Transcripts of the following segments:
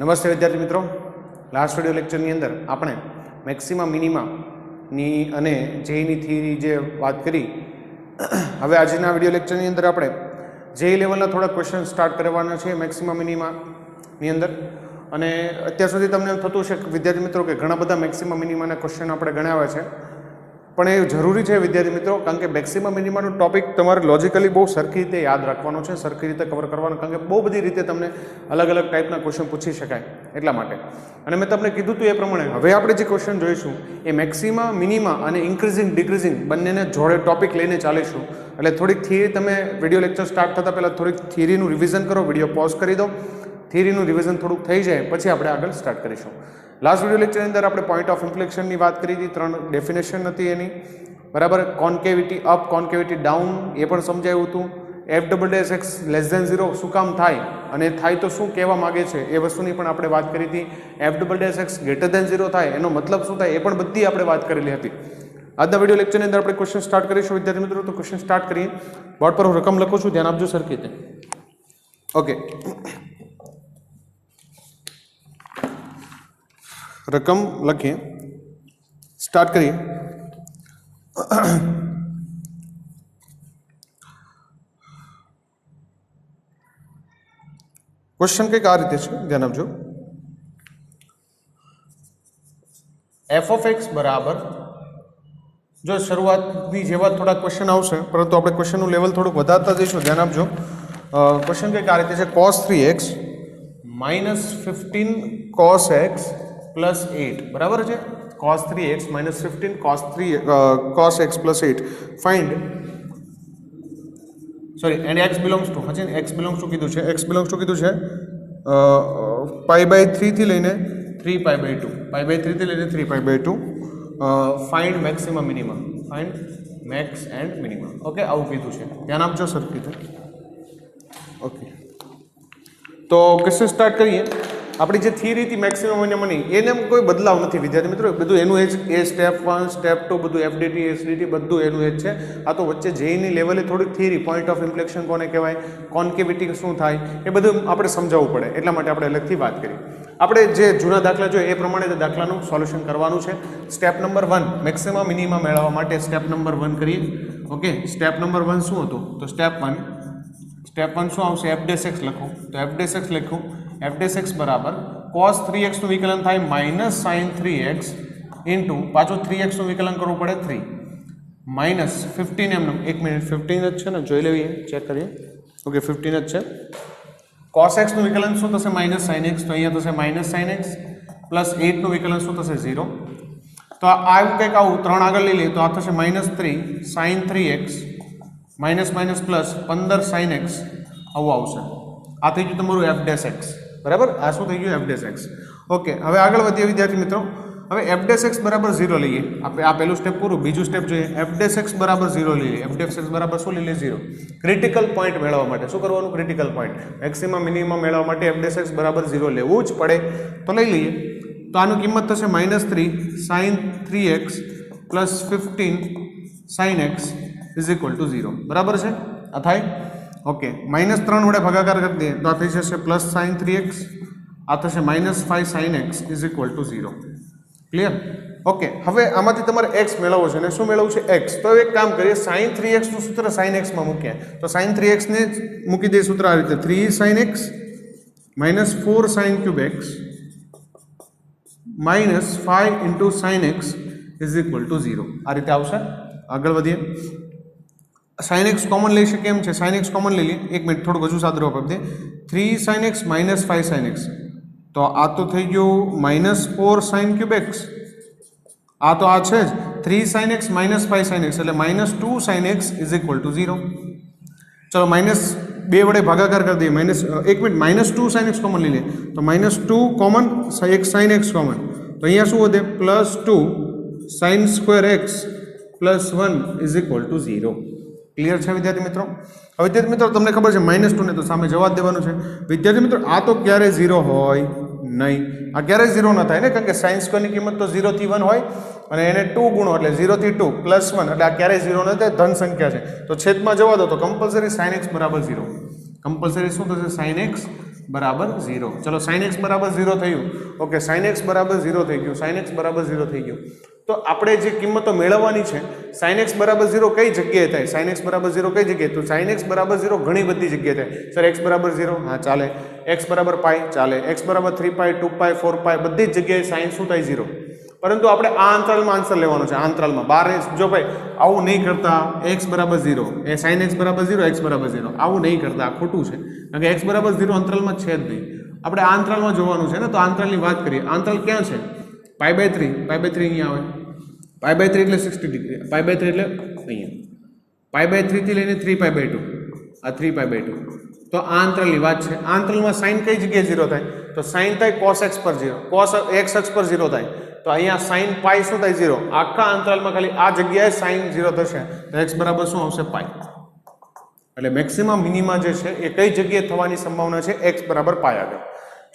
નમસ્તે વિદ્યાર્થી મિત્રો, લાસ્ટ વિડિયો લેક્ચરની અંદર આપણે મેક્સિમા મિનિમાની અને જેઈની થિયરી જે વાત કરી. હવે આજના વિડિયો લેક્ચરની અંદર આપણે જેઈ લેવલના થોડા ક્વેશ્ચન સ્ટાર્ટ કરવાના છે મેક્સિમા મિનિમાની અંદર. અને અત્યાર સુધી તમને એમ થતું હશે વિદ્યાર્થી મિત્રો કે ઘણા બધા મેક્સિમા મિનિમાના ક્વેશ્ચન આપણે ગણાવ્યા છે, પણ એ જરૂરી છે વિદ્યાર્થી મિત્રો, કારણ કે મેક્સિમા મિનિમાનો ટોપિક તમારે લોજિકલી બહુ સરખી રીતે યાદ રાખવાનો છે, સરખી રીતે કવર કરવાનો, કારણ કે બહુ બધી રીતે તમને અલગ અલગ ટાઈપના ક્વેશ્ચન પૂછી શકાય એટલા માટે. અને મેં તમને કીધું હતું એ પ્રમાણે હવે આપણે જે ક્વેશ્ચન જોઈશું એ મેક્સિમા મિનિમા અને ઇન્ક્રીઝિંગ ડિક્રીઝિંગ બંનેને જોડે ટોપિક લઈને ચાલીશું. એટલે થોડીક થિયરી તમે વિડીયો લેક્ચર સ્ટાર્ટ થતાં પહેલાં થોડીક થિયરીનું રિવિઝન કરો, વિડીયો પોઝ કરી દો, થિયરીનું રિવિઝન થોડુંક થઈ જાય પછી આપણે આગળ સ્ટાર્ટ કરીશું. લાસ્ટ વિડીયો લેક્ચરની અંદર આપણે પોઈન્ટ ઓફ ઇન્ફ્લેક્શનની વાત કરી હતી, 3 ડેફિનેશન હતી એની, બરાબર. કોન્કેવિટી અપ, કોન્કેવિટી ડાઉન એ પણ સમજાયું હતું. F double dash X less than 0 શું કામ થાય અને થાય તો શું કહેવા માગે છે એ વસ્તુની પણ આપણે વાત કરી હતી. F double dash X greater than 0 થાય એનો મતલબ શું થાય એ પણ બધી આપણે વાત કરેલી હતી. આજના વિડીયો લેક્ચરની અંદર આપણે ક્વેશ્ચન સ્ટાર્ટ કરીશું વિદ્યાર્થી મિત્રો. તો ક્વેશ્ચન સ્ટાર્ટ કરીએ. બોર્ડ પર હું રકમ લખું છું, ધ્યાન આપજો સરખી રીતે. ઓકે, રકમ લખીએ, સ્ટાર્ટ કરીએ. ક્વેશ્ચન કંઈક આ રીતે છે, ધ્યાન આપજો. એફ ઓફ એક્સ બરાબર, જો શરૂઆતની જેવા થોડા ક્વેશ્ચન આવશે, પરંતુ આપણે ક્વેશ્ચનનું લેવલ થોડુંક વધારતા જઈશું, ધ્યાન આપજો. ક્વેશ્ચન કંઈક આ રીતે છે, cos 3x minus 15 cos x plus 8 બરાબર છે. cos 3x minus 15 cos x plus 8 find, sorry, and x belongs to, હજી x belongs to કીધું છે, x belongs to કીધું છે π/3 થી લઈને 3π/2, π/3 થી લઈને 3π/2. find maximum minimum, find max and minimum. Okay, આવું કીધું છે, ધ્યાન આપજો સરખી રીતે. ઓકે, તો ક્વેશ્ચન સ્ટાર્ટ કરીએ. આપણી જે થિયરી હતી મેક્સિમમ મિનિમમની એને કોઈ બદલાવ નથી વિદ્યાર્થી મિત્રો, બધું એનું એ સ્ટેપ 1 સ્ટેપ 2 બધું એફડીટી એસડીટી બધું એનું એ જ છે. આ તો વચ્ચે જેઈની લેવલે થોડીક થિયરી, પોઈન્ટ ઓફ ઇન્ફ્લેક્શન કોને કહેવાય, કોન્કેવિટી શું થાય એ બધું આપણે સમજાવવું પડે, એટલા માટે આપણે અલગથી વાત કરી. આપણે જે જૂના દાખલા જોઈએ એ પ્રમાણે તે દાખલાનું સોલ્યુશન કરવાનું છે. સ્ટેપ નંબર 1 મેક્સિમમ મિનિમમ મેળવવા માટે સ્ટેપ નંબર 1 કરીએ. ઓકે, સ્ટેપ નંબર 1 શું હતું? તો સ્ટેપ 1 શું આવશે? એફ ડેશ એક્સ લખો. તો એફ ડેશ એક્સ લખ્યું, એફ ડેશ એક્સ બરાબર cos 3x નું વિકલન થાય માઇનસ sin 3x ઇન્ટુ પાછું 3x નું વિકલન કરવું પડે 3 માઇનસ 15 એમનું, 1 મિનિટ, 15 જ છે ને, જોઈ લેવીએ, ચેક કરીએ. ઓકે, 15 જ છે. cos x નું વિકલન શું થશે? માઇનસ sin x, તો અહીંયા થશે માઇનસ sin x પ્લસ 8 નું વિકલન શું થશે? 0. તો આવું કંઈક આવું 3 આગળ લઈ લઈએ તો આ થશે minus 3 sin 3x minus minus plus 15 sin x, આવું આવશે. આ થઈ ગયું તમારું એફ ડેશ એક્સ, બરાબર. આ શું થઈ ગયું? F dash x. ઓકે, હવે આગળ વધીએ વિદ્યાર્થી મિત્રો. હવે એફ ડેશ એક્સ બરાબર 0 લઈએ. આપણે આ પહેલું સ્ટેપ પૂરું, બીજું સ્ટેપ જોઈએ. એફ ડેશ એક્સ બરાબર 0 લઈએ. એફ ડેશ એક્સ બરાબર શું લઈ લઈએ? 0. ક્રિટિકલ પોઈન્ટ મેળવવા માટે શું કરવાનું? ક્રિટિકલ પોઈન્ટ, મેક્સિમમ મિનિમમ મેળવવા માટે એફ ડેશ એક્સ બરાબર 0 લેવું જ પડે. તો લઈ લઈએ. તો આનું કિંમત થશે -3 sin 3x plus 15 sin x is equal two 0, બરાબર છે. આ થાય. ઓકે, -3 વડે ભાગાકાર કરી દઈએ તો આ થઈ જશે પ્લસ sin 3x, આ થશે -5 sin x is equal two 0. Clear? Okay, હવે આમાંથી તમારે x મેળવવો છે, અને શું મેળવવું છે? x. તો એક કામ કરીએ, sin 3x નું સૂત્ર sin x માં મૂકીએ. તો sin 3x ને મૂકી દઈએ સૂત્ર આ રીતે, 3 sin x -4 sin cube x -5 into sin x is equal two 0. આ રીતે આવશે. આગળ વધીએ. sin x કોમન લઈ શકીએ એમ છે, sin x કોમન લઈ લઈએ. 1 મિનિટ, થોડુંક હજુ સાદરું આપી દે. 3 sin x -5 sin x, તો આ તો થઈ ગયું -4 sin cube x, આ તો આ છે જ 3 sin x -5 sin x એટલે -2 sin x is equal two 0. ચલો -2 વડે ભાગાકાર કરી દઈએ. 1 મિનિટ, -2 sin x કોમન લઈ લઈએ તો -2 કોમન, 1 sin x કોમન, તો અહીંયા શું વધે? +2 sin square x plus 1 is equal two 0. Clear છે વિદ્યાર્થી મિત્રો? હવે વિદ્યાર્થી મિત્રો તમને ખબર છે -2 ને તો સામે જવા દેવાનું છે. વિદ્યાર્થી મિત્રો આ તો ક્યારે 0 હોય નહીં, આ ક્યારે 0 ન થાય ને, કારણ કે sin સ્ક્વેરની કિંમત તો 0 થી 1 હોય અને એને 2 ગુણો એટલે 0 થી 2 પ્લસ 1 એટલે આ ક્યારેય 0 ન થાય, ધન સંખ્યા છે. તો છેદમાં જવા દો તો કમ્પલસરી sin x બરાબર 0. કમ્પલસરી શું થશે? sin x બરાબર 0. ચલો sin x બરાબર 0 થયું. ઓકે, sin x બરાબર 0 થઈ ગયું. sin x બરાબર 0 થઈ ગયું. તો આપણે જે કિંમતો મેળવવાની છે, sin x બરાબર 0 કઈ જગ્યાએ થાય? sin x બરાબર 0 કઈ જગ્યાએ? તો sin x બરાબર 0 ઘણી બધી જગ્યાએ થાય. સર x બરાબર 0, હા ચાલે. x બરાબર પાઈ ચાલે. x બરાબર 3 પાઈ 2 પાઈ 4 પાઈ બધી જ જગ્યાએ sin શું થાય? 0. પરંતુ આપણે આ અંતરાલમાં આન્સર લેવાનો છે. આ અંતરાલમાં બાર જો ભાઈ આવું નહીં કરતા, x બરાબર 0 એ sin x બરાબર 0, x બરાબર 0 આવું નહીં કરતા, આ ખોટું છે. કારણ કે x બરાબર 0 અંતરાલમાં છે જ નહીં. આપણે આ અંતરાલમાં જોવાનું છે ને, તો આ અંતરાલની વાત કરીએ. આ અંતરાલ ક્યાં છે? π/3 અહીંયા આવે. π/3 એટલે 60 ડિગ્રી. π/3 એટલે અહીંયા. π/3 થી લઈને 3π/2, આ 3π/2. તો આ અંતરાલની વાત છે. આ અંતરાલમાં sin કઈ જગ્યાએ 0 થાય? તો sin થાય cos x પર 0, cos x અક્ષ પર 0 થાય. તો અહીંયા sin પાઈ શું થાય? 0. આખા અંતરાલમાં ખાલી આ જગ્યાએ sin 0 થશે. તો x બરાબર શું આવશે? પાઈ. એટલે મેક્સિમમ મિનિમા જે છે એ કઈ જગ્યાએ થવાની સંભાવના છે? x બરાબર પાઈ આગળ.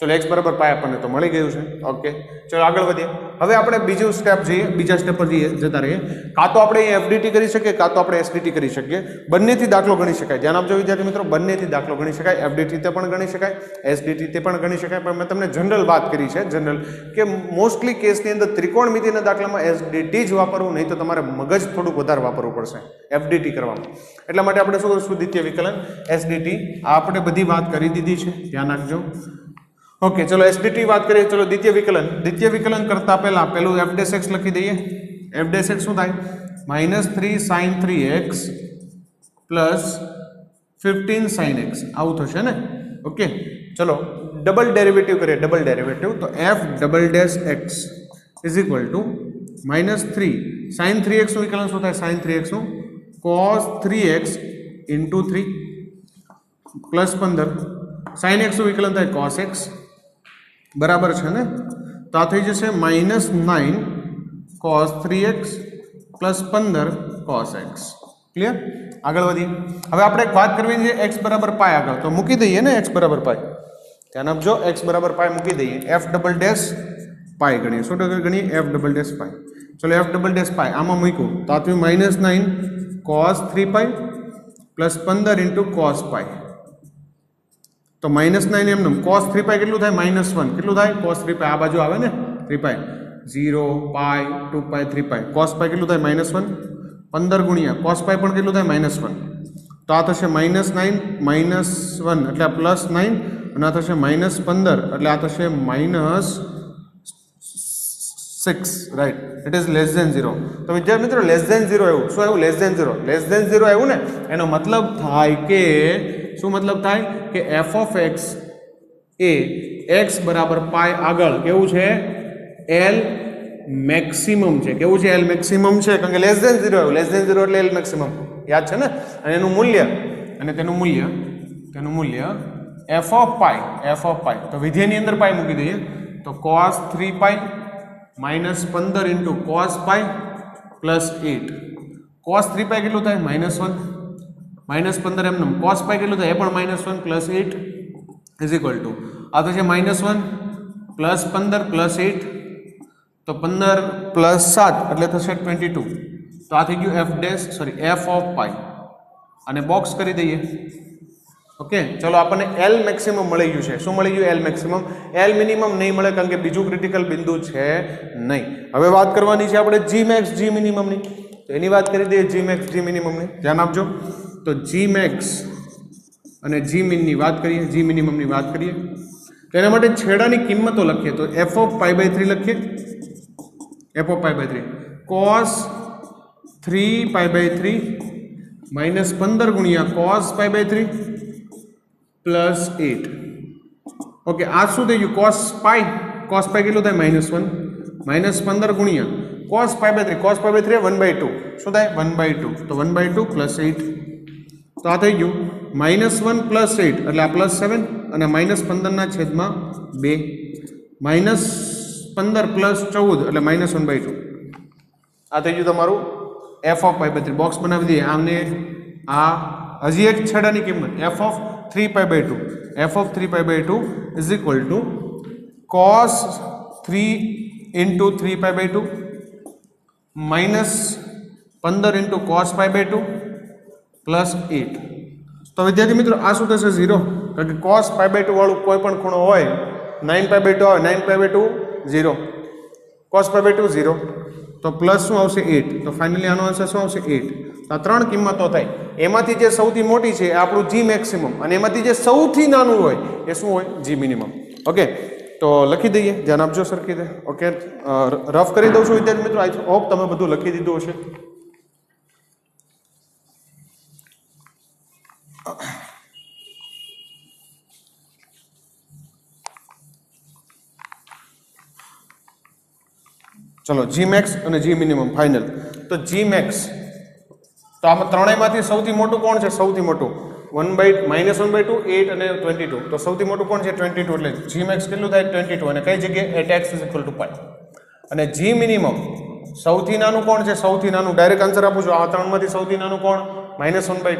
ચલો x બરાબર પાઈ આપણને તો મળી ગયું છે. ઓકે, ચલો આગળ વધીએ. હવે આપણે બીજું સ્ટેપ જઈએ, બીજા સ્ટેપ પર જતા રહીએ. કાં તો આપણે FDT કરી શકીએ, કાં તો આપણે SDT કરી શકીએ. બંનેથી દાખલો ગણી શકાય. ધ્યાન આપજો વિદ્યાર્થી મિત્રો, બંનેથી દાખલો ગણી શકાય. FDT તે પણ ગણી શકાય, SDT તે પણ ગણી શકાય. પણ મેં તમને જનરલ વાત કરી છે, જનરલ કે મોસ્ટલી કેસની અંદર ત્રિકોણમિતિના દાખલામાં SDT જ વાપરવું, નહીં તો તમારે મગજ થોડુંક વધારે વાપરવું પડશે FDT કરવામાં. એટલા માટે આપણે શું કરીશું? દ્વિતીય વિકલન SDT. આપણે બધી વાત કરી દીધી છે, ધ્યાન રાખજો. ઓકે, ચલો SDT વાત કરીએ. ચલો દ્વિતીય વિકલન. દ્વિતીય વિકલન કરતા પહેલા પેલું f' લખી દઈએ. f' શું થાય? -3 sin 3x plus 15 sin x આવું થશે ને. ઓકે, ચલો ડબલ ડેરિવેટિવ કરીએ. ડબલ ડેરિવેટિવ તો f"x is equal two -3 sin 3x નું વિકલન શું થાય? sin 3x નું cos 3x into 3 plus 15 sin x નું વિકલન થાય cos x બરાબર છે ને. તો આ થઈ જશે -9 cos 3x plus 15 cos x. Clear? આગળ વધીએ. હવે આપણે એક વાત કરવી છે x બરાબર પાઈ આગળ, તો મૂકી દઈએ ને x બરાબર પાઈ. ધ્યાન આપજો, x બરાબર પાઈ મૂકી દઈએ. f" પાઈ ગણીએ. શું ગણીએ? f" પાઈ. ચલો f" પાઈ આમાં મૂક્યું તો આ થયું -9 cos 3 pi plus 15 into cos પાઈ. તો -9 એમનું cos 3 પાઈ કેટલું થાય? -1. કેટલું થાય? cos 3 પાઈ આ બાજુ આવે ને 3 પાઈ. 0 પાઈ 2 પાઈ 3 પાઈ. cos પાઈ કેટલું થાય? -1. 15 ગુણ્યા cos પાઈ પણ કેટલું થાય? -1. તો આ થશે -9 -1 એટલે આ +9 અને આ થશે -15 એટલે આ થશે -6. Right, it is less than 0. તો વિદ્યાર્થી મિત્રો લેસ ધેન 0 એવું શું આવ્યું? Less than 0. લેસ ધેન 0 આવ્યું ને, એનો મતલબ થાય કે શું મતલબ થાય? કે f(x) એ x બરાબર પાઈ આગળ કેવું છે? L મેક્સિમમ છે. કેવું છે? L મેક્સિમમ છે. કારણ કે લેસ ધેન 0 આવ્યું. લેસ ધેન 0 એટલે L મેક્સિમમ. યાદ છે ને? અને એનું મૂલ્ય તેનું મૂલ્ય f ઓફ પાઈ. તો વિધેયની અંદર પાઈ મૂકી દઈએ તો cos 3 પાઈ -15 into cos pi plus 8. cos 3 પાઈ કેટલું થાય? -1. -15 એમનું. cos પાઈ કેટલું થાય? એ પણ -1 પ્લસ 8 ઇઝ ઇક્વલ ટુ આ થશે -1 પ્લસ 15 પ્લસ 8. તો 15 પ્લસ 7 એટલે થશે 22. તો આ થઈ ગયું f ઓફ પાઈ. અને બોક્સ કરી દઈએ. ઓકે, ચલો આપણને L મેક્સિમમ મળી ગયું છે. શું મળી ગયું? L maximum. L મિનિમમ નહીં મળે કારણ કે બીજું ક્રિટિકલ બિંદુ છે નહીં. હવે વાત કરવાની છે આપણે G મેક્સ G મિનિમમની. તો એની વાત કરી દઈએ G મેક્સ G મિનિમમની. ધ્યાન આપજો. તો G મેક્સ અને G મિનની વાત કરીએ, G મિનિમમની વાત કરીએ તો એના માટે છેડાની કિંમતો લખીએ. તો f ઓફ π/3 લખીએ. f ઓફ π/3 cos 3π/3 -15 ગુણ્યા cos π/3 પ્લસ 8. ઓકે, આ શું થઈ ગયું? cos પાઈ કેટલું થાય? -1 -15 ગુણ્યા cos π/3. cos π/3 એ 1/2. શું થાય? 1/2. તો 1/2 પ્લસ 8. તો આ થઈ ગયું -1 પ્લસ 8 એટલે આ +7 અને -15 ના છેદમાં 2. -15 પ્લસ 14 એટલે -1/2. આ થઈ ગયું તમારું f ઓફ π/3. બોક્સ બનાવી દઈએ. આમને આ હજી એક છેડાની કિંમત f of 3π/2. f of 3π/2 is equal to cos 3 into 3π/2 -15 into cos π/2 plus 8. તો વિદ્યાર્થી મિત્રો આ શું થશે? 0. કારણ કે cos π/2 વાળું કોઈ પણ ખૂણો હોય 9π/2 આવે 9π/2 0 cos π/2 0 તો પ્લસ શું આવશે 8 તો ફાઇનલી આનો આન્સર શું આવશે 8 તો આ ત્રણ કિંમતો થાય એમાંથી જે સૌથી મોટી છે એ આપણું જી મેક્સિમમ અને એમાંથી જે સૌથી નાનું હોય એ શું હોય જી મિનિમમ ઓકે તો લખી દઈએ ધ્યાન આપજો સરખી રીતે ઓકે રફ કરી દઉં છું વિદ્યાર્થી મિત્રો આઈ હોપ તમે બધું લખી દીધું હશે ચલો જી મેક્સ અને જી મિનિમમ ફાઇનલ તો જી મેક્સ તો આમાં ત્રણેયમાંથી સૌથી મોટું કોણ છે સૌથી મોટું -1/2 8 અને 22 તો સૌથી મોટું કોણ છે 22 એટલે જી મેક્સ કેટલું થાય 22 અને કઈ જગ્યાએ at x = π અને જી મિનિમમ સૌથી નાનું કોણ છે સૌથી નાનું ડાયરેક્ટ આન્સર આપું છું આ ત્રણમાંથી સૌથી નાનું કોણ -1/2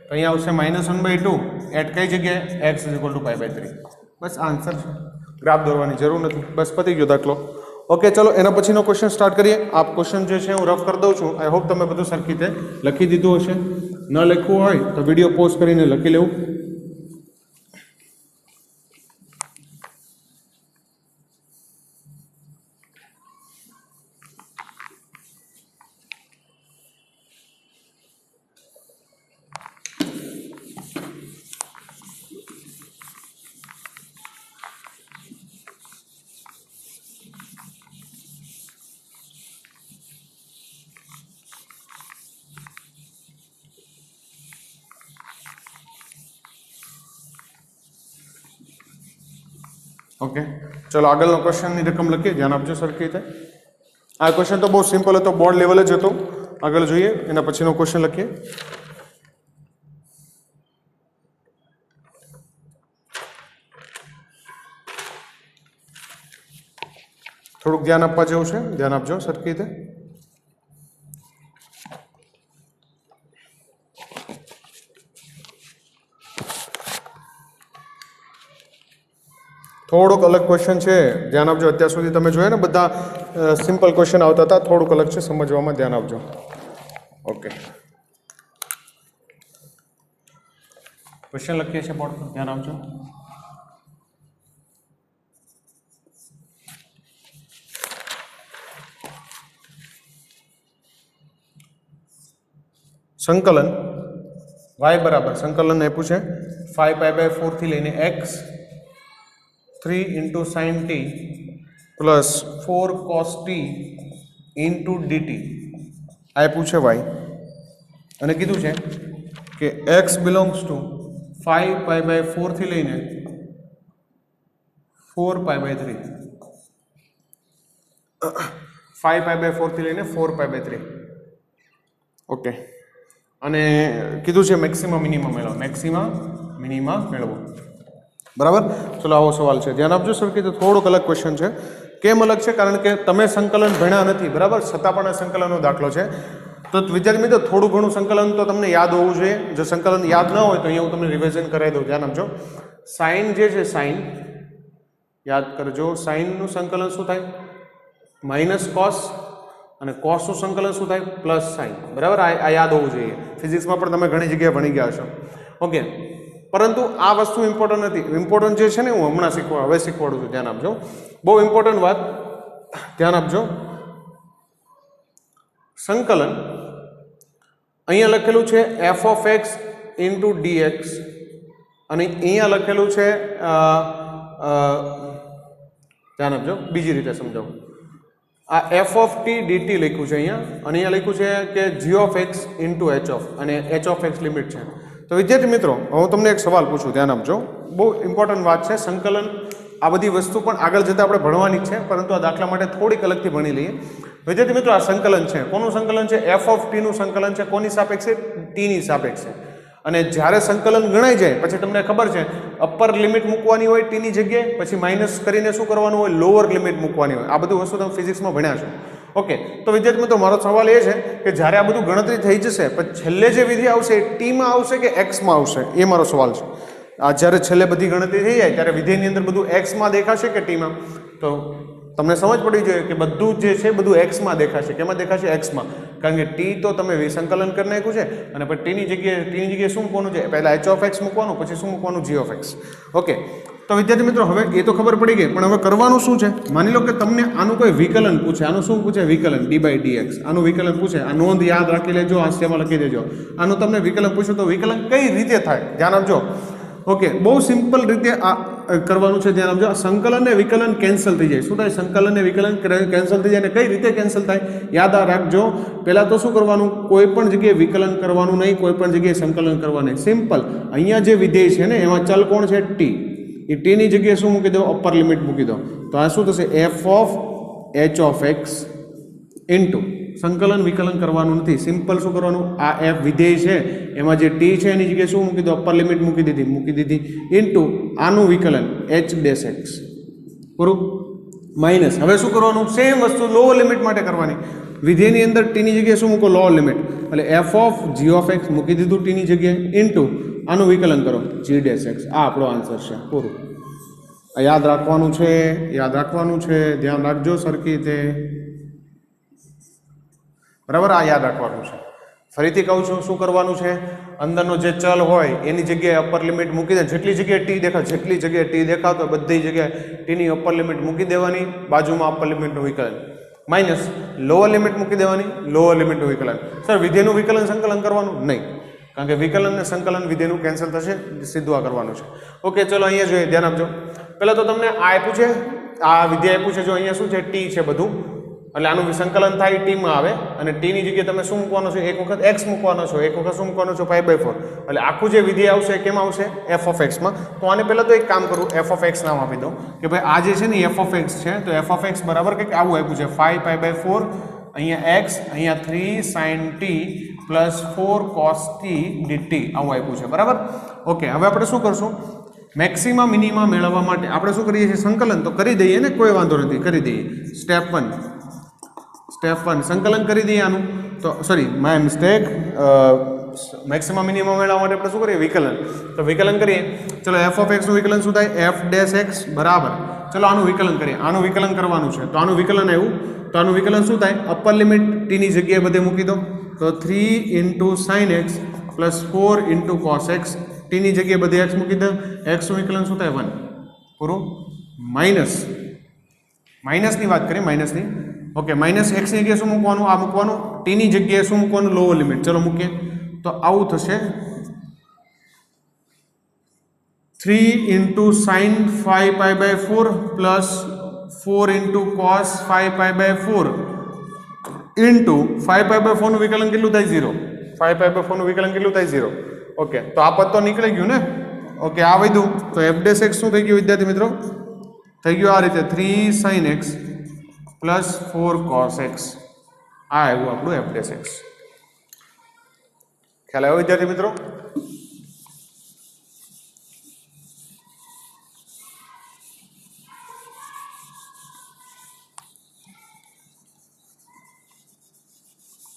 તો અહીંયા આવશે -1/2 એટ કઈ જગ્યાએ x = π/3 બસ આન્સર છે ગ્રાફ દોરવાની જરૂર નથી બસ પતી ગયો દાખલો ઓકે ચલો એના પછીનો ક્વેશ્ચન સ્ટાર્ટ કરીએ આ ક્વેશ્ચન જે છે હું રફ કરી દઉં છું આઈ હોપ તમે બધું સરખી રીતે લખી દીધું હશે ન લખવું હોય તો વિડીયો પોઝ કરીને લખી લેવું ઓકે ચલો આગળનો ક્વેશ્ચનની રકમ લખીએ ધ્યાન આપજો સરખી રીતે આ ક્વેશ્ચન તો બહુ સિમ્પલ હતો બોર્ડ લેવલ જ હતો આગળ જોઈએ એના પછીનો ક્વેશ્ચન લખીએ થોડુંક ધ્યાન આપવા જેવું છે ધ્યાન આપજો સરખી રીતે થોડુંક અલગ ક્વેશ્ચન છે ધ્યાન આપજો અત્યાર સુધી તમે જોયા ને બધા સિમ્પલ ક્વેશ્ચન આવતા હતા થોડુંક અલગ છે સમજવામાં ધ્યાન આપજો ઓકે ક્વેશ્ચન લખીએ છીએ બોર્ડ પર ધ્યાન આપજો સંકલન y બરાબર સંકલન આપ્યું છે 5π/4 થી લઈને x 3 × sin t પ્લસ 4 cos t × dt આપ્યું છે y અને કીધું છે કે x બિલોંગ્સ ટુ 5π/4 થી લઈને 4π/3 5π/4 થી લઈને 4π/3 ઓકે અને કીધું છે મેક્સિમમ મિનિમમ મેળવો મેક્સિમમ મિનિમમ મેળવો બરાબર ચલો આવો સવાલ છે ધ્યાન આપજો સર કે થોડુંક અલગ ક્વેશ્ચન છે કેમ અલગ છે કારણ કે તમે સંકલન ભણ્યા નથી બરાબર છતાં પણ સંકલનનો દાખલો છે તો વિદ્યાર્થી મિત્રો થોડું ઘણું સંકલન તો તમને યાદ હોવું જોઈએ જો સંકલન યાદ ન હોય તો અહીંયા હું તમને રિવિઝન કરાવી દઉં ધ્યાન આપજો સાઇન જે છે સાઇન યાદ કરજો સાઇનનું સંકલન શું થાય માઇનસ કોસ અને કોસનું સંકલન શું થાય પ્લસ સાઇન બરાબર આ યાદ હોવું જોઈએ ફિઝિક્સમાં પણ તમે ઘણી જગ્યાએ ભણી ગયા છો ઓકે પરંતુ આ વસ્તુ ઇમ્પોર્ટન્ટ નથી ઇમ્પોર્ટન્ટ જે છે ને હું હમણાં હવે શીખવાડું છું ધ્યાન આપજો બહુ ઇમ્પોર્ટન્ટ વાત ધ્યાન આપજો સંકલન અહીંયા લખેલું છે f(x) × dx અને અહીંયા લખેલું છે ધ્યાન આપજો બીજી રીતે સમજાવું આ f(t) dt લખ્યું છે અહીંયા અને અહીંયા લખ્યું છે કે g(x) × h અને h(x) લિમિટ છે તો વિદ્યાર્થી મિત્રો હું તમને એક સવાલ પૂછું ધ્યાન આપજો બહુ ઇમ્પોર્ટન્ટ વાત છે સંકલન આ બધી વસ્તુ પણ આગળ જતાં આપણે ભણવાની છે પરંતુ આ દાખલા માટે થોડીક અલગથી ભણી લઈએ વિદ્યાર્થી મિત્રો આ સંકલન છે કોનું સંકલન છે f(t) નું સંકલન છે કોની સાપેક્ષે t ની સાપેક્ષે અને જ્યારે સંકલન ગણાઈ જાય પછી તમને ખબર છે અપર લિમિટ મૂકવાની હોય t ની જગ્યાએ પછી માઇનસ કરીને શું કરવાનું હોય લોઅર લિમિટ મૂકવાની હોય આ બધું વસ્તુ તમે ફિઝિક્સમાં ભણ્યા છો ઓકે તો વિદ્યાર્થી મિત્રો મારો સવાલ એ છે કે જ્યારે આ બધું ગણતરી થઈ જશે પછી છેલ્લે જે વિધિ આવશે એ ટીમાં આવશે કે એક્સમાં આવશે એ મારો સવાલ છે આ જ્યારે છેલ્લે બધી ગણતરી થઈ જાય ત્યારે વિધેયની અંદર બધું એક્સમાં દેખાશે કે ટીમાં તો તમને સમજ પડી જોઈએ કે બધું જે છે બધું એક્સમાં દેખાશે કેમાં દેખાશે એક્સમાં કારણ કે ટી તો તમે વિસંકલન કરી નાખ્યું છે અને પછી ટીની જગ્યાએ શું મૂકવાનું છે, પહેલાં એચ ઓફ એક્સ મૂકવાનું, પછી શું મૂકવાનું, જી ઓફ એક્સ. ઓકે, તો વિદ્યાર્થી મિત્રો હવે એ તો ખબર પડી ગઈ, પણ હવે કરવાનું શું છે? માની લો કે તમને આનું કોઈ વિકલન પૂછે, આનું શું પૂછે? વિકલન dy/dx, આનું વિકલન પૂછે. આ નોંધ યાદ રાખી લેજો, હાસ્યમાં લખી દેજો. આનું તમને વિકલન પૂછ્યું તો વિકલન કઈ રીતે થાય ધ્યાન આપજો. ઓકે, બહુ સિમ્પલ રીતે આ કરવાનું છે, ધ્યાન આપજો. સંકલન ને વિકલન કેન્સલ થઈ જાય. શું થાય? સંકલન ને વિકલન કેન્સલ થઈ જાય. અને કઈ રીતે કેન્સલ થાય યાદ રાખજો. પહેલાં તો શું કરવાનું? કોઈ પણ જગ્યાએ વિકલન કરવાનું નહીં, કોઈ પણ જગ્યાએ સંકલન કરવાનું નહીં. સિમ્પલ. અહીંયા જે વિધેય છે ને એમાં ચલ કોણ છે? ટી. એ ટીની જગ્યાએ શું મૂકી દો? અપર લિમિટ મૂકી દો. તો આ શું થશે? F of H of x into સંકલન વિકલન કરવાનું નથી. સિમ્પલ શું કરવાનું? આ એફ વિધેય છે એમાં જે ટી છે એની જગ્યાએ શું મૂકી દો? અપર લિમિટ મૂકી દીધી ઇન્ટુ આનું વિકલન એચ ડેશ એક્સ. પૂરું. માઇનસ. હવે શું કરવાનું? સેમ વસ્તુ લોઅર લિમિટ માટે કરવાની. વિધેયની અંદર ટીની જગ્યાએ શું મૂકો? Lower limit. એટલે F of G of X મૂકી દીધું ટીની જગ્યાએ ઇન્ટુ આનું વિકલન કરો જી ડેશ એક્સ. આ આપણો આન્સર છે. પૂરું. આ યાદ રાખવાનું છે, યાદ રાખવાનું છે. ધ્યાન રાખજો સરખી રીતે. બરાબર, આ યાદ રાખવાનું છે. ફરીથી કહું છું, શું કરવાનું છે? અંદરનો જે ચલ હોય એની જગ્યાએ અપર લિમિટ મૂકી દે. જેટલી જગ્યાએ ટી દેખાય, જેટલી જગ્યાએ ટી દેખાતો બધી જગ્યાએ ટીની અપર લિમિટ મૂકી દેવાની. બાજુમાં અપર લિમિટનું વિકલન માઇનસ લોઅર લિમિટ મૂકી દેવાની, લોઅર લિમિટનું વિકલન. સર વિધેયનું વિકલન સંકલન કરવાનું નહીં, કારણ કે વિકલન અને સંકલન વિધેયનું કેન્સલ થશે. સીધું આ કરવાનું છે. ઓકે, ચલો અહીંયા જોઈએ, ધ્યાન આપજો. પહેલાં તો તમને આ આપ્યું છે, આ વિધેય આપ્યું છે. જો અહીંયા શું છે? ટી છે બધું. એટલે આનું સંકલન થાય ટીમાં આવે અને ટીની જગ્યાએ તમે શું મૂકવાનો છો? એક વખત એક્સ મૂકવાનો છો, એક વખત શું મૂકવાનો છો? π/4. એટલે આખું જે વિધેય આવશે કેમ આવશે? એફ ઓફ એક્સમાં. તો આને પહેલાં તો એક કામ કરું, એફ ઓફ એક્સ નામ આપી દઉં કે ભાઈ આ જે છે ને એફ ઓફ એક્સ છે, તો એફ ઓફ એક્સ બરાબર કંઈક આવું આપ્યું છે 5π/4, અહીંયા એક્સ, અહીંયા 3 sin t પ્લસ 4 cos t dt આવું આપ્યું છે. બરાબર. ઓકે, હવે આપણે શું કરશું? મેક્સિમા મિનિમા મેળવવા માટે આપણે શું કરીએ છીએ? સંકલન તો કરી દઈએ ને, કોઈ વાંધો નથી, કરી દઈએ. સ્ટેપ 1 સંકલન કરી દઈએ આનું. તો sorry, my mistake. Maximum minimum મેળવવા માટે આપણે શું કરીએ? વિકલન. તો વિકલન કરીએ. ચલો એફ ઓફ એક્સનું વિકલન શું થાય? એફ ડેશ એક્સ બરાબર. ચલો આનું વિકલન કરીએ. આનું વિકલન કરવાનું છે. તો આનું વિકલન આવ્યું. તો આનું વિકલન શું થાય? અપર લિમિટ ટીની જગ્યાએ બધે મૂકી દો. તો 3 sin x plus 4 cos x. ટીની જગ્યાએ બધે એક્સ મૂકી દો. એક્સનું વિકલન શું થાય? 1. પૂરું. માઇનસની વાત કરીએ, માઇનસની. ઓકે, માઇનસ એક્સની જગ્યાએ શું મૂકવાનું? આ મૂકવાનું. ટીની જગ્યાએ શું મૂકવાનું? Lower limit. ચલો મૂકીએ. તો આવું થશે 3 sin 5π/4 પ્લસ 4 cos 5π/4 ઇન્ટુ 5π/4 નું વિકલન કેટલું થાય? 0. 5π/4 નું વિકલન કેટલું થાય? 0. ઓકે, તો આ પદ તો નીકળી ગયું ને. ઓકે, આ વધ્યું. તો એફ ડેશ એક્સ શું થઈ ગયું વિદ્યાર્થી મિત્રો? થઈ ગયું આ રીતે 3 sin x plus 4 cos x. આ આવ્યું આપણું એફ ડેશ એક્સ. ખ્યાલ આવ્યો વિદ્યાર્થી મિત્રો?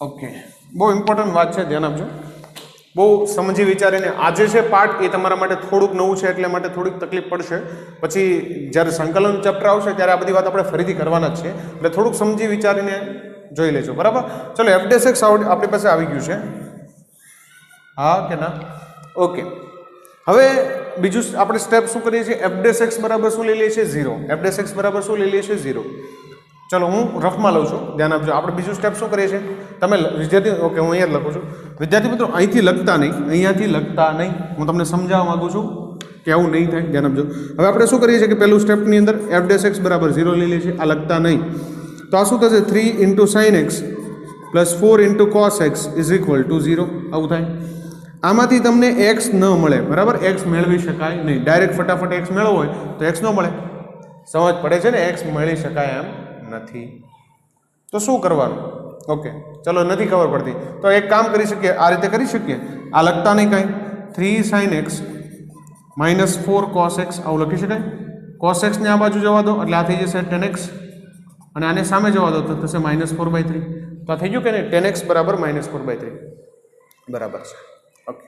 ઓકે, બહુ ઇમ્પોર્ટન્ટ વાત છે, ધ્યાન આપજો. બહુ સમજી વિચારીને. આજે છે પાર્ટ એ તમારા માટે થોડુંક નવું છે, એટલે માટે થોડીક તકલીફ પડશે. પછી જ્યારે સંકલન ચેપ્ટર આવશે ત્યારે આ બધી વાત આપણે ફરીથી કરવાના જ છે. એટલે થોડુંક સમજી વિચારીને જોઈ લેજો. બરાબર. ચલો એફ ડેશ એક્સ આપણી પાસે આવી ગયું છે. હા કે ના? ઓકે, હવે બીજું આપણે સ્ટેપ શું કરીએ છીએ? એફ ડેશ એક્સ બરાબર શું લઈ લઈએ છીએ? 0. એફ ડેશ એક્સ બરાબર શું લઈ લઈએ છીએ? 0. ચલો હું રફમાં લઉં છું, ધ્યાન આપજો. આપણે બીજું સ્ટેપ શું કરીએ છીએ? તમે વિદ્યાર્થી, ઓકે હું અહીંયા જ લખું છું. વિદ્યાર્થી મિત્રો અહીંથી લખતા નહીં, અહીંયાથી લખતા નહીં. હું તમને સમજાવવા માગું છું કે આવું નહીં થાય, ધ્યાન આપજો. હવે આપણે શું કરીએ છીએ કે પહેલું સ્ટેપની અંદર એફ ડેશ એક્સ બરાબર 0 લઈ લઈએ છીએ. આ લખતા નહીં. તો આ શું થશે? 3 sin x plus 4 cos x is equal two 0. આવું થાય. આમાંથી તમને એક્સ ન મળે. બરાબર. એક્સ મેળવી શકાય નહીં. ડાયરેક્ટ ફટાફટ એક્સ મેળવવો હોય તો એક્સ ન મળે. સમજ પડે છે ને? એક્સ મળી શકાય એમ નથી. તો શું કરવાનું? ઓકે, ચલો નથી ખબર પડતી તો એક કામ કરી શકીએ, આ રીતે કરી શકીએ. આ લખતા નહીં કાંઈ. 3 sin x minus 4 cos x આવું લખી શકાય. cos x ને આ બાજુ જવા દો એટલે આ થઈ જશે tan x, અને આને સામે જવા દો તો થશે -4/3. તો આ થઈ ગયું કે નહીં? tan x બરાબર -4/3 બરાબર છે. ઓકે,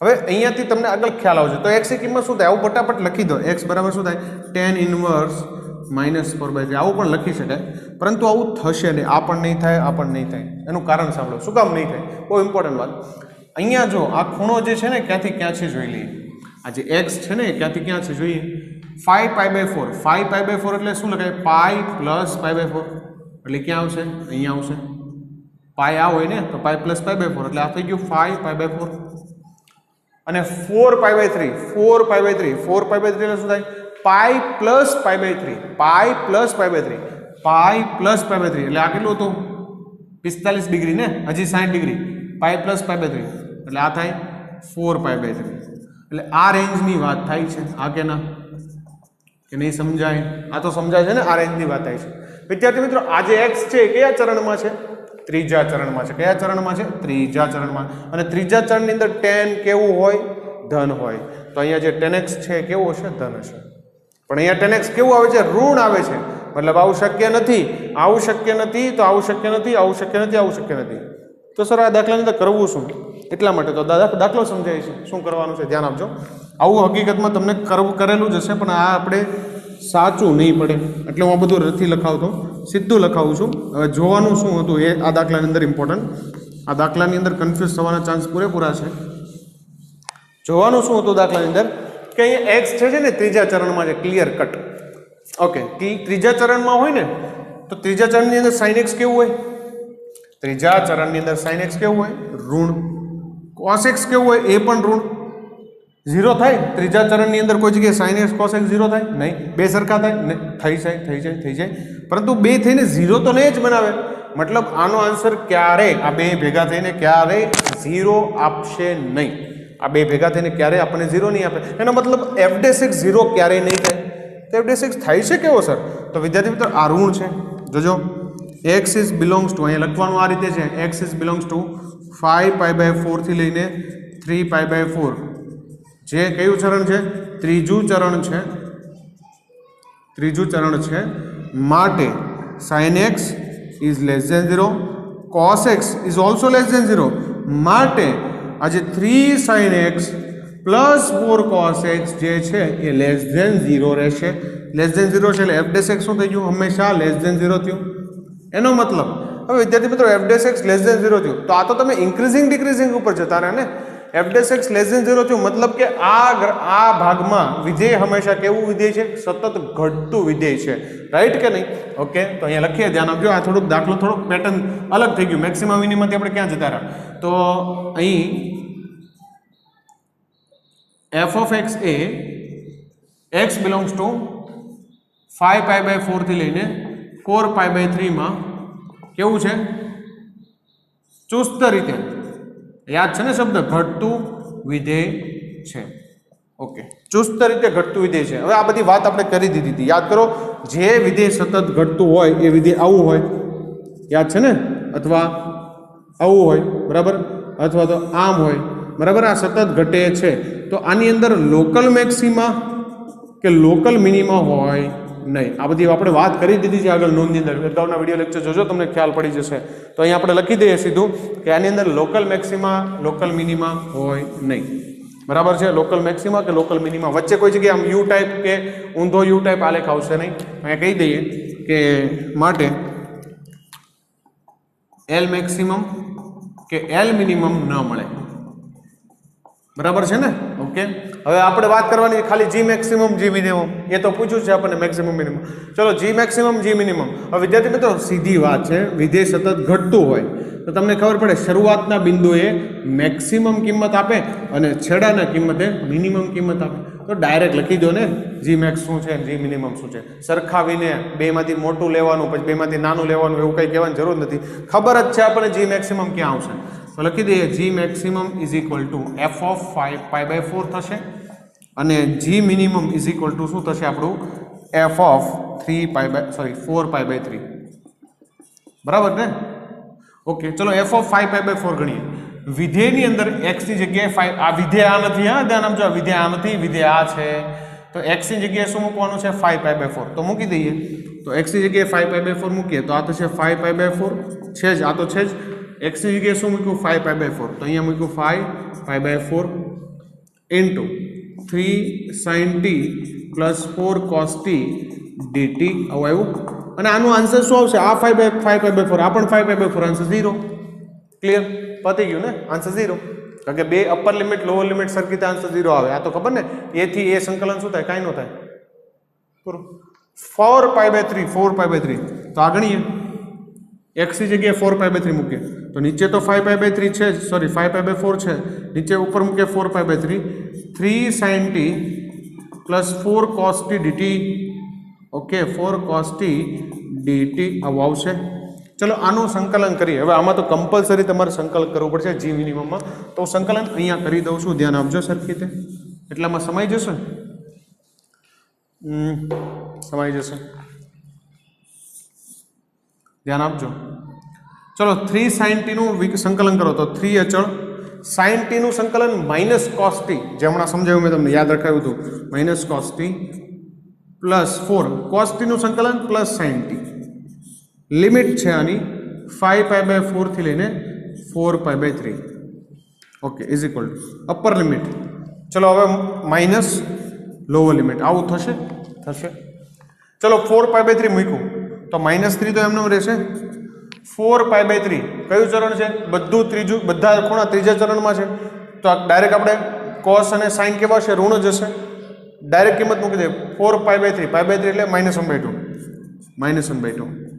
હવે અહીંયાથી તમને આગળ ખ્યાલ આવશે. તો x ની કિંમત શું થાય? આવું ફટાફટ લખી દો. x બરાબર શું થાય? tan ઇન્વર્સ -4/3 આવું પણ લખી શકાય, પરંતુ આવું થશે નહીં, આ પણ નહીં થાય, આ પણ નહીં થાય. એનું કારણ સાંભળો, શું કામ નહીં થાય? બહુ ઇમ્પોર્ટન્ટ વાત. અહીંયા જો આ ખૂણો જે છે ને ક્યાંથી ક્યાં છે જોઈ લઈએ. આ જે એક્સ છે ને ક્યાંથી ક્યાં છે જોઈએ. 5π/4 5π/4 એટલે શું લખાય? પાઈ પ્લસ π/4 એટલે ક્યાં આવશે? અહીંયા આવશે. પાઈ આ હોય ને તો પાઈ પ્લસ π/4 એટલે આ થઈ ગયું 5π/4. અને 4π/3 એટલે શું થાય? Pi plus π/3 pi plus π/3 pi plus π/3 એટલે આ કેટલું હતું? 45 ડિગ્રી ને, હજી 60 ડિગ્રી. પાઈ પ્લસ π/3 એટલે આ થાય 4π/3. એટલે આ રેન્જની વાત થાય છે. આ કે ના કે નહીં સમજાય? આ તો સમજાય છે ને, આ રેન્જની વાત થાય છે. વિદ્યાર્થી મિત્રો, આ જે x છે કયા ચરણમાં છે? ત્રીજા ચરણમાં છે. કયા ચરણમાં છે? ત્રીજા ચરણમાં. અને ત્રીજા ચરણની અંદર tan કેવું હોય? ધન હોય. તો અહીંયા જે tan x છે કેવું હશે? ધન હશે. પણ અહીંયા tan x કેવું આવે છે? ઋણ આવે છે. મતલબ આવું શક્ય નથી, આવું શક્ય નથી, તો આવું શક્ય નથી, આવું શક્ય નથી, આવું શક્ય નથી. તો સર આ દાખલાની અંદર કરવું શું? એટલા માટે તો દાખલો સમજાય છે. શું કરવાનું છે ધ્યાન આપજો. આવું હકીકતમાં તમને કરેલું જ હશે, પણ આ આપણે સાચું નહીં પડે એટલે હું આ બધું નથી લખાવતો, સીધું લખાવું છું. હવે જોવાનું શું હતું એ આ દાખલાની અંદર ઇમ્પોર્ટન્ટ. આ દાખલાની અંદર કન્ફ્યુઝ થવાના ચાન્સ પૂરેપૂરા છે. જોવાનું શું હતું દાખલાની અંદર કે અહીંયા એક્સ છે ને ત્રીજા ચરણમાં છે, ક્લિયર કટ. ઓકે, ત્રીજા ચરણમાં હોય ને તો ત્રીજા ચરણની અંદર sin x કેવું હોય? ત્રીજા ચરણની અંદર sin x કેવું હોય? ઋણ. cos x કેવું હોય? એ પણ ઋણ. 0 થાય ત્રીજા ચરણની અંદર કોઈ જગ્યાએ sin x cos x 0 થાય? નહીં. બે સરખા થાય? નહીં. થઈ જાય. પરંતુ બે થઈને 0 તો નહીં જ બનાવે. મતલબ આનો આન્સર ક્યારે આ બે ભેગા થઈને ક્યારે 0 આપશે નહીં. આ બે ભેગા થઈને ક્યારે આપણને 0 નહીં આપે. એનો મતલબ f' 0 ક્યારેય નહીં થાય. તો f' થાય છે કેવો સર? તો વિદ્યાર્થી મિત્રો આ ઋણ છે. જોજો, x is belongs to, અહીંયા લખવાનું આ રીતે છે, x is belongs to 5π/4 થી લઈને 3π/4. જે કયું ચરણ છે? ત્રીજું ચરણ છે. ત્રીજું ચરણ છે માટે sin x is less than 0, cos x is also less than 0. માટે આ જે 3 sin x plus 4 cos x જે છે એ લેસ ધેન 0 રહેશે. લેસ ધેન 0 છે એટલે f' શું થઈ ગયું? હંમેશા લેસ ધેન 0 થયું. એનો મતલબ હવે વિદ્યાર્થી મિત્રો f' લેસ ધેન 0 થયું તો આ તો તમે ઇન્ક્રીઝિંગ ડિક્રીઝિંગ ઉપર જતા રહ્યા ને. f' લેસ ધેન 0 થયું મતલબ કે આ ભાગમાં વિધેય હંમેશા કેવું વિધેય છે? સતત ઘટતું વિધેય છે. રાઈટ કે નહીં? ઓકે, તો અહીંયા લખીએ, ધ્યાન આપજો. આ થોડુંક દાખલો થોડુંક પેટર્ન અલગ થઈ ગયું. મેક્સિમમ મિનિમમથી આપણે ક્યાં જતા રહ્યા? તો અહીં f of x A x belongs to 5π/4 થી લઈને 4π/3 માં કેવું છે? ચુસ્ત રીતે, યાદ છે ને શબ્દ? ઘટતું વિધેય છે. ઓકે, ચુસ્ત રીતે ઘટતું વિધેય છે. હવે આ બધી વાત આપણે કરી દીધી હતી. યાદ કરો, જે વિધેય સતત ઘટતું હોય એ વિધેય આવું હોય, યાદ છે ને? અથવા આવું હોય, બરાબર? અથવા તો આમ હોય, બરાબર? આ સતત ઘટે છે તો આની અંદર લોકલ મેક્સિમા કે લોકલ મિનિમા હોય નહીં. આ બધી આપણે વાત કરી દીધી છે આગળ નોંધની અંદર. અગાઉના વિડીયો લેક્ચર જોજો, તમને ખ્યાલ પડી જશે. તો અહીંયા આપણે લખી દઈએ સીધું કે આની અંદર લોકલ મેક્સિમા લોકલ મિનિમા હોય નહીં. બરાબર છે? લોકલ મેક્સિમા કે લોકલ મિનિમા વચ્ચે કોઈ જગ્યાએ આમ યુ ટાઈપ કે ઊંધો યુ ટાઈપ આલેખ આવશે નહીં. અહીંયા કહી દઈએ કે માટે એલ મેક્સિમમ કે એલ મિનિમમ ન મળે. બરાબર છે ને? ઓકે, હવે આપણે વાત કરવાની ખાલી જી મેક્સિમમ જી મિનિમમ. એ તો પૂછ્યું છે આપણને મેક્સિમમ મિનિમમ. ચલો, જી મેક્સિમમ જી મિનિમમ. હવે વિદ્યાર્થી મિત્રો સીધી વાત છે, વિધેય સતત ઘટતું હોય તો તમને ખબર પડે શરૂઆતના બિંદુએ મેક્સિમમ કિંમત આપે અને છેડાના કિંમતે મિનિમમ કિંમત આપે. તો ડાયરેક્ટ લખી દો ને જી મેક્સ શું છે જી મિનિમમ શું છે. સરખાવીને બેમાંથી મોટું લેવાનું પછી બેમાંથી નાનું લેવાનું એવું કંઈ કહેવાની જરૂર નથી. ખબર જ છે આપણને જી મેક્સિમમ ક્યાં આવશે. તો લખી દઈએ G maximum is equal to f of 5π/4 થશે અને G minimum is equal to શું થશે આપણું? f of 4π/3. બરાબર ને? ઓકે, ચલો f of 5π/4 ગણીએ. વિધેયની અંદર x ની જગ્યાએ 5, આ વિધેય આ નથી, હા ધ્યાન આપજો, આ વિધેય આ નથી, વિધેય આ છે. તો x ની જગ્યાએ શું મૂકવાનું છે? 5π/4. તો મૂકી દઈએ. તો x ની જગ્યાએ 5π/4 મૂકીએ તો આ થશે 5π/4 છે જ, આ તો છે જ. x ની જગ્યાએ શું મૂક્યું? 5π/4. તો અહીંયા મૂક્યું 5π/4 ઇન્ટુ 3 sin t પ્લસ 4 cos t dt આવું આવ્યું અને આનો આન્સર શું આવશે આ 5/4 આ પણ 5/4 આન્સર 0 ક્લિયર પતી ગયું ને આન્સર 0 કારણ કે બે અપર લિમિટ લોઅર લિમિટ સરખી રીતે આન્સર 0 આવે આ તો ખબર ને a થી a સંકલન શું થાય કાંઈ ન થાય પૂરું 4/3 તો આ ગણીએ x ની જગ્યાએ 4/3 મૂકીએ તો નીચે તો 5/3 છે સોરી 5/4 છે નીચે ઉપર મૂકીએ 4/3 3 sin t પ્લસ 4 cos t dt okay 4 cos t dt આવું આવશે ચલો આનું સંકલન કરીએ હવે આમાં તો કમ્પલસરી તમારે સંકલન કરવું પડશે g મિનિમમમાં તો સંકલન અહીંયા કરી દઉં છું ધ્યાન આપજો સરખી રીતે એટલામાં સમાઈ જશે સમાઈ જશે ધ્યાન આપજો ચલો 3 sin t નું સંકલન કરો તો 3 અચળ sin t નું સંકલન માઇનસ cos t જે હમણાં સમજાવ્યું મેં તમને યાદ રખાયું હતું માઇનસ cos t પ્લસ 4 cos t નું સંકલન પ્લસ sin t લિમિટ છે આની 5/4 થી લઈને 4/3 okay is equal two upper limit ચલો હવે માઇનસ લોઅર લિમિટ આવું થશે ચલો 4/3 મૂક્યું તો -3 તો એમનો રહેશે 4/3 કયું ચરણ છે બધું ત્રીજું બધા ખૂણા ત્રીજા ચરણમાં છે તો ડાયરેક્ટ આપણે cos અને sin કેવા છે ઋણ જ હશે ડાયરેક્ટ કિંમત મૂકી દે 4/3 π/3 એટલે -1/2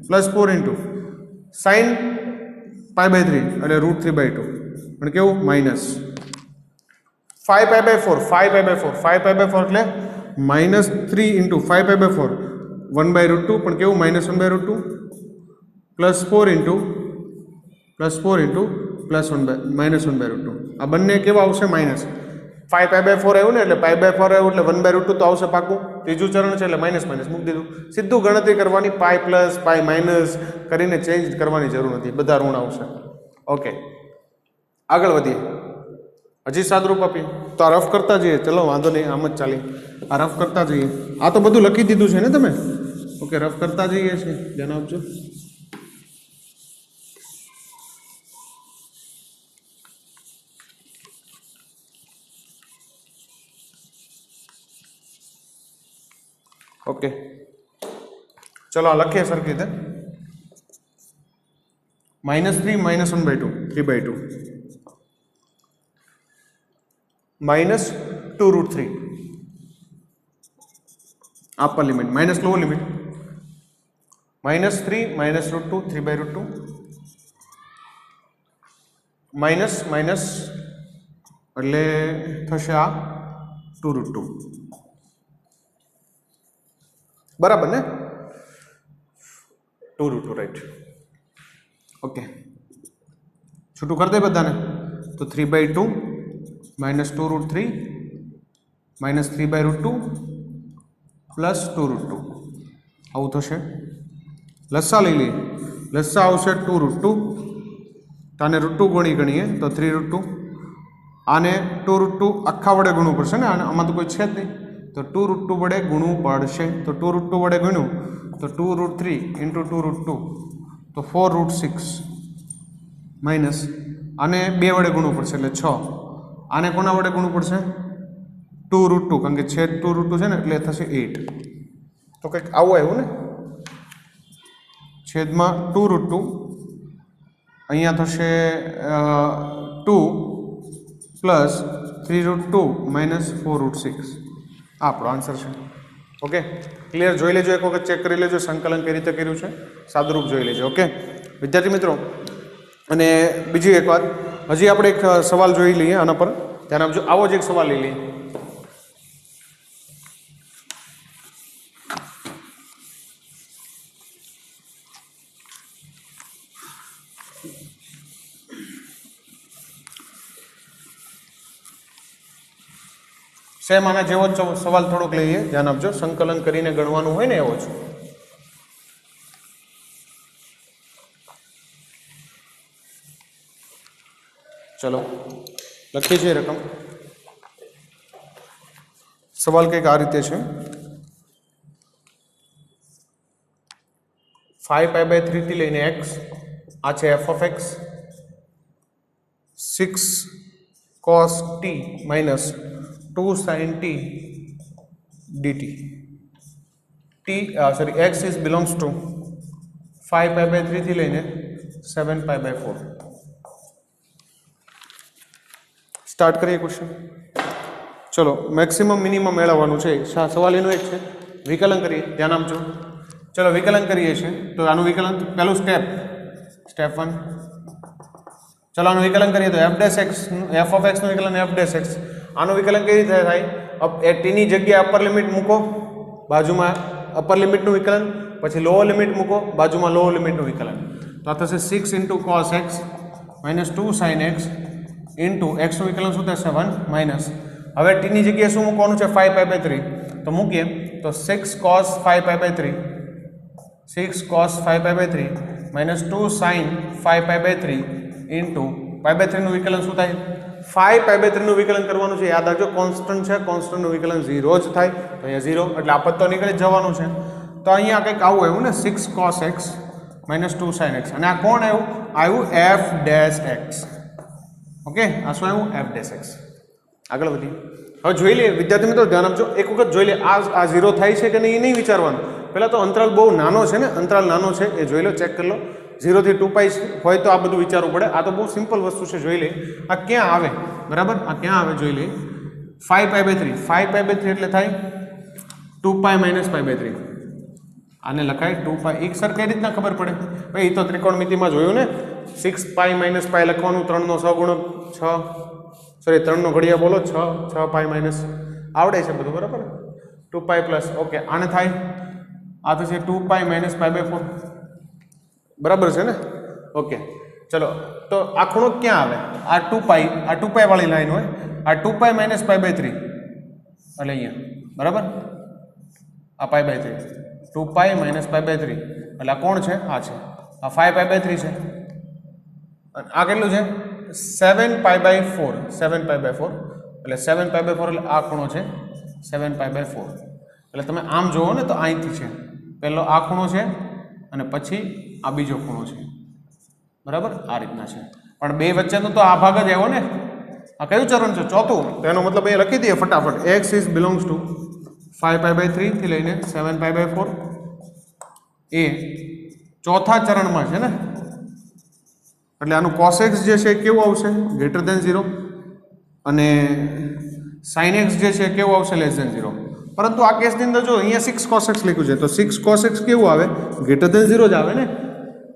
પ્લસ 4 ઇન્ટુ sin π/3 એટલે √3/2 પણ કેવું માઇનસ 5/4 એટલે -3 ઇન્ટુ 5/4 1/√2 પણ કેવું -1/√2 પ્લસ 4 ઇન્ટુ પ્લસ 1/√2 આ બંને કેવા આવશે માઇનસ 5/4 આવ્યું ને એટલે π/4 આવ્યું એટલે 1/√2 તો આવશે પાકું ત્રીજું ચરણ છે એટલે માઇનસ મૂકી દીધું સીધું ગણતરી કરવાની પાઈ પ્લસ પાઈ માઇનસ કરીને ચેન્જ કરવાની જરૂર નથી બધા ઋણ આવશે ઓકે આગળ વધીએ હજી સાદરૂપ આપીએ તો આ રફ કરતા જઈએ ચલો વાંધો નહીં આમ જ ચાલી આ રફ કરતા જઈએ આ તો બધું લખી દીધું છે ને તમે ઓકે રફ કરતા જઈએ છીએ ધ્યાન આપજો ઓકે ચલો આ લખીએ સરખી રીતે -3 -1/2 3/2 -2√3 upper limit minus lower limit -3 -√2 3/√2 minus એટલે થશે આ 2√2 બરાબર ને 2√2 રાઈટ ઓકે છૂટું કરી દે બધાને તો 3/2 -2√3 -3/√2 પ્લસ 2√2 આવું થશે લસ્સા લઈ લઈએ લસ્સા આવશે 2√2 આને √2 ગણીએ તો 3√2 આને 2√2 આખા વડે ગુણવું પડશે ને આમાં તો કોઈ છે જ નહીં તો 2√2 વડે ગુણવું પડશે તો 2√2 વડે ગુણ્યું તો 2√3 ઇન્ટુ 2√2 તો 4√6 માઇનસ આને 2 વડે ગુણવું પડશે એટલે 6 આને કોના વડે ગુણવું પડશે 2√2 કારણ કે છેદ 2√2 છે ને એટલે થશે 8 તો કંઈક આવું આવ્યું ને છેદમાં 2√2 અહીંયા થશે 2 પ્લસ 3√2 માઇનસ 4√6 આપણો આન્સર છે ઓકે ક્લિયર જોઈ લેજો એક વખત ચેક કરી લેજો સંકલન કઈ રીતે કર્યું છે સાદુરૂપ જોઈ લેજો ઓકે વિદ્યાર્થી મિત્રો અને બીજી એક વાત હજી આપણે એક સવાલ જોઈ લઈએ આના પર ધ્યાન આપજો આવો જ એક સવાલ લઈ લઈએ સેમ આના જેવો જ સવાલ થોડોક લઈએ ધ્યાન આપજો સંકલન કરીને ગણવાનું હોય ને એવો જ ચલો લખીએ છીએ રકમ સવાલ કંઈક આ રીતે છે 5π/3 થી લઈને x આ છે f of x 6 cos t minus 2 sin t dt x is belongs to 5π/3 થી લઈને 7π/4. સ્ટાર્ટ કરીએ ક્વેશ્ચન. ચલો મેક્સિમમ મિનિમમ મેળવવાનું છે. સવાલ એનો એક છે, વિકલન કરીએ, ધ્યાન આપજો. ચલો વિકલન કરીએ છીએ તો આનું વિકલન પહેલું સ્ટેપ 1. ચલો આનું વિકલન કરીએ તો f of x નું વિકલન f dash x. આનું વિકલન કઈ રીતે થાય? t ની જગ્યાએ અપર લિમિટ મૂકો, બાજુમાં અપર લિમિટનું વિકલન, પછી લોઅર લિમિટ મૂકો, બાજુમાં લોઅર લિમિટનું વિકલન. તો આ થશે 6 * cos x - 2 sin x into x નું વિકલન શું થશે 1 માઇનસ. હવે t ની જગ્યાએ શું મૂકવાનું છે? 5π/3. તો મૂકીએ તો 6 cos 5π/3 - 2 sin 5π/3 ઇન્ટુ π/3 નું વિકલન શું થાય? 5π/3 નું વિકલન કરવાનું છે. યાદ રાખજો કોન્સ્ટન્ટ છે, કોન્સ્ટન્ટનું વિકલન 0 જ થાય. તો અહીંયા 0 એટલે આ પદ તો નીકળી જવાનું છે. તો અહીંયા કંઈક આવું આવ્યું ને 6 cos x - 2 sin x. અને આ કોણ આવ્યું f dash x. ઓકે, આ શું આવ્યું? f dash x. આગળ વધીએ. હવે જોઈ લઈએ વિદ્યાર્થી મિત્રો, ધ્યાન આપજો. એક વખત જોઈ લે આ 0 થાય છે કે નહીં એ નહીં વિચારવાનું. પહેલાં તો અંતરાલ બહુ નાનો છે ને, અંતરાલ નાનો છે એ જોઈ લો, ચેક કરી લો. 0 થી 2π હોય તો આ બધું વિચારવું પડે. આ તો બહુ સિમ્પલ વસ્તુ છે, જોઈ લે આ ક્યાં આવે. બરાબર, આ ક્યાં આવે જોઈ લે. 5π/3 એટલે થાય 2π - π/3. આને લખાય 2π. એક સર કઈ રીતના ખબર પડે ભાઈ? એ તો ત્રિકોણમિતિમાં જોયું ને, 6π - π લખવાનું, 3 નો સહગુણક 6, સોરી 3 નો ઘડિયા બોલો 6π માઇનસ આવડે છે બધું. બરાબર, 2π પ્લસ. ઓકે, આને થાય આ થશે 2π - π/4. બરાબર છે ને? ઓકે, ચલો તો આ ખૂણો ક્યાં આવે? આ 2π વાળી લાઈન હોય, આ 2π - π/3 એટલે અહીંયા. બરાબર, આ π/3 2π - π/3 એટલે આ કોણ છે? આ છે, આ 5π/3 છે. આ કેટલું છે? 7π/4 એટલે 7π/4 એટલે આ ખૂણો છે 7π/4. એટલે તમે આમ જુઓ ને તો અહીંથી છે પહેલો આ ખૂણો છે અને પછી આ બીજો ખૂણો છે. બરાબર, આ રીતના છે. પણ બે વચ્ચેનો તો આ ભાગ જ આવ્યો ને. આ કયું ચરણ છે? ચોથું. તો એનો મતલબ એ લખી દઈએ ફટાફટ. x ઇઝ બિલોંગ્સ ટુ 5π/3 થી લઈને 7π/4 એ ચોથા ચરણમાં છે ને. એટલે આનું cos x જે છે કેવું આવશે? Greater than 0. અને sin x જે છે કેવું આવશે? Less than 0. પરંતુ આ કેસની અંદર જો અહીંયા 6 cos x લખ્યું છે તો 6 cos x કેવું આવે? ગ્રેટર ધેન 0 જ આવે ને.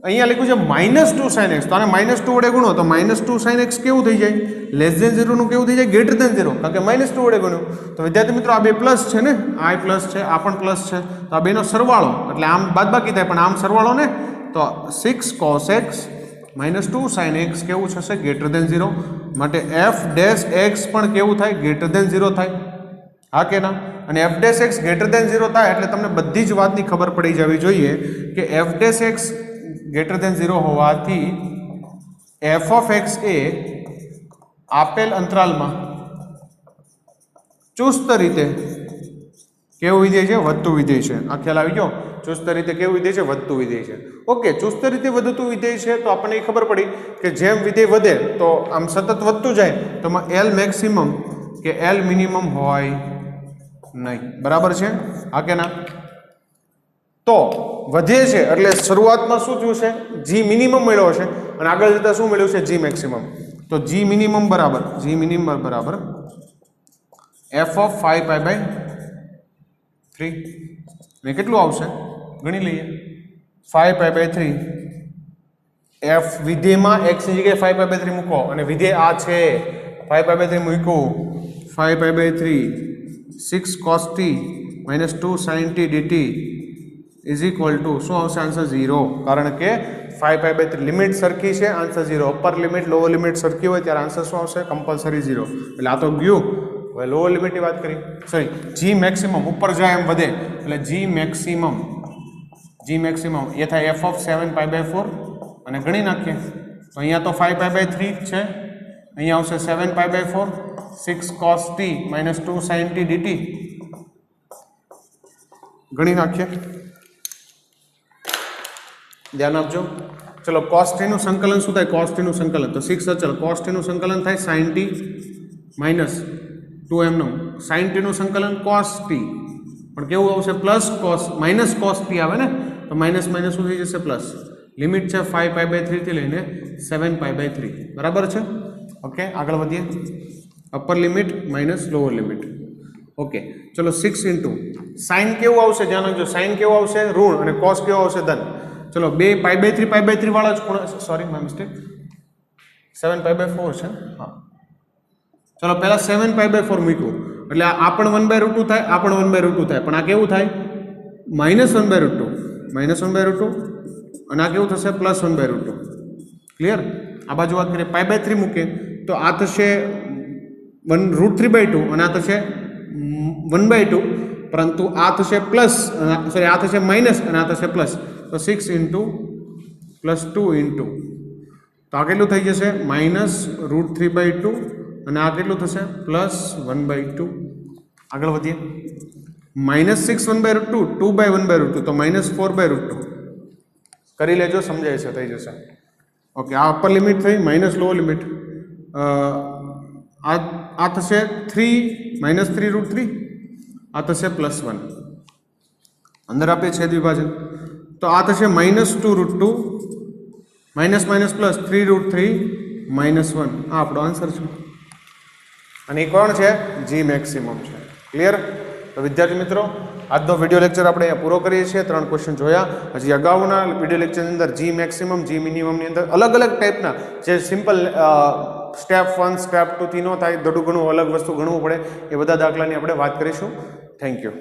અહીંયા લખ્યું છે -2 sin x, તો આને -2 વડે ગુણો તો -2 sin x કેવું થઈ જાય? લેસ ધેન 0 નું કેવું થઈ જાય? ગ્રેટર ધેન 0, કારણ કે -2 વડે ગુણ્યું. તો વિદ્યાર્થી મિત્રો આ બે પ્લસ છે ને, આ પ્લસ છે, આ પણ પ્લસ છે. તો આ બેનો સરવાળો એટલે આમ બાદબાકી થાય, પણ આમ સરવાળો ને તો 6 cos x -2 sin x કેવું થશે? Greater than 0. માટે f dash x પણ કેવું થાય? ગ્રેટર ધેન 0 થાય. હા કે ના? અને f dash x greater than 0 થાય એટલે તમને બધી જ વાતની ખબર પડી જવી જોઈએ કે f dash x greater than 0 હોવાથી f of x એ આપેલ અંતરાલમાં ચુસ્ત રીતે કેવું વિધેય છે? વધતું વિધેય છે. આ ખ્યાલ આવી ગયો? ચુસ્ત રીતે કેવું વિધેય છે? વધતું વિધેય છે. ઓકે, ચુસ્ત રીતે વધતું વિધેય છે તો આપણને એ ખબર પડી કે જેમ વિધેય વધે તો આમ સતત વધતું જાય તો એલ મેક્સિમમ કે એલ મિનિમમ હોય નહીં. બરાબર છે? હા કે ના? તો વધે છે એટલે શરૂઆતમાં શું થયું છે? જી મિનિમમ મળ્યો છે અને આગળ જતા શું મળ્યું છે? જી મેક્સિમમ. તો જી મિનિમમ બરાબર f of 5π/3 ને કેટલું આવશે? ગણી લઈએ. 5π/3 f વિધેયમાં x ની જગ્યાએ 5π/3 મૂકો અને વિધેય આ છે 5π/3 મૂક્યું. 5π/3 6 cos t - 2 sin t dt is equal to શું આવશે? આન્સર 0. કારણ કે 5π/3 લિમિટ સરખી છે, answer 0. Upper limit lower limit સરખી હોય ત્યારે આન્સર શું આવશે? કમ્પલસરી 0. એટલે આ તો ગયું. હવે લોઅર લિમિટની વાત કરી, સોરી જી મેક્સિમમ ઉપર જાય એમ વધે એટલે જી મેક્સિમમ એ થાય f of 7π/4 અને ગણી નાખીએ તો અહીંયા તો 5π/3 છે, અહીંયા આવશે 7π/4 6 cos t - 2 sin t dt. ગણી નાખીએ, ધ્યાન આપજો. ચલો cos t નું સંકલન શું થાય? cos t નું સંકલન તો 6 અચળ cos t નું સંકલન થાય sin t - 2m નું. sin t નું સંકલન cos t પણ કેવું આવશે પ્લસ કોસ માઇનસ કોસ પી આવે ને તો માઇનસ માઇનસ શું થઈ જશે પ્લસ લિમિટ છે 5π/3 થી લઈને 7π/3 બરાબર છે ઓકે આગળ વધીએ upper limit minus lower limit okay ચલો 6 ઇન્ટુ સાઇન કેવું આવશે ધ્યાન રાખજો સાઇન કેવું આવશે ઋણ અને કોસ કેવો આવશે ધન ચલો બે π/3 વાળા જ ખૂણા સોરી માય મિસ્ટેક 7π/4 છે હા ચલો પહેલા 7π/4 મૂક્યું એટલે આ પણ 1/√2 થાય આ પણ 1/√2 થાય પણ આ કેવું થાય -1/√2 -1/√2 અને આ કેવું થશે +1/√2 ક્લિયર આ બાજુ વાત કરીએ π/3 મૂકીએ તો આ થશે 1√3/2 અને આ થશે 1/2 પરંતુ આ થશે પ્લસ સોરી આ થશે માઇનસ અને આ થશે પ્લસ તો 6 ઇન્ટુ +2 ઇન્ટુ તો આ કેટલું થઈ જશે -√3/2 અને આ કેટલું થશે +1/2 આગળ વધીએ -6 1/√2 2/1/√2 તો -4/√2 કરી લેજો સમજાય છે થઈ જશે ઓકે આ અપર લિમિટ થઈ માઇનસ લોઅર લિમિટ આ થશે 3 -3√3 આ થશે +1 અંદર આપે છેદ વિભાજન તો આ થશે -2√2 માઇનસ માઇનસ પ્લસ 3√3 -1 આ આપણો આન્સર છે અને એ કોણ છે જી મેક્સિમમ છે ક્લિયર તો વિદ્યાર્થી મિત્રો આજનો વિડીયો લેક્ચર આપણે અહીંયા પૂરો કરીએ છીએ 3 ક્વેશ્ચન જોયા હજી અગાઉના વિડીયો લેક્ચરની અંદર જી મેક્સિમમ જી મિનિમમની અંદર અલગ અલગ ટાઈપના જે સિમ્પલ સ્ટેપ 1 સ્ટેપ 2 થી ન થાય થોડું ઘણું અલગ વસ્તુ ગણવું પડે એ બધા દાખલાની આપણે વાત કરીશું થેન્ક યુ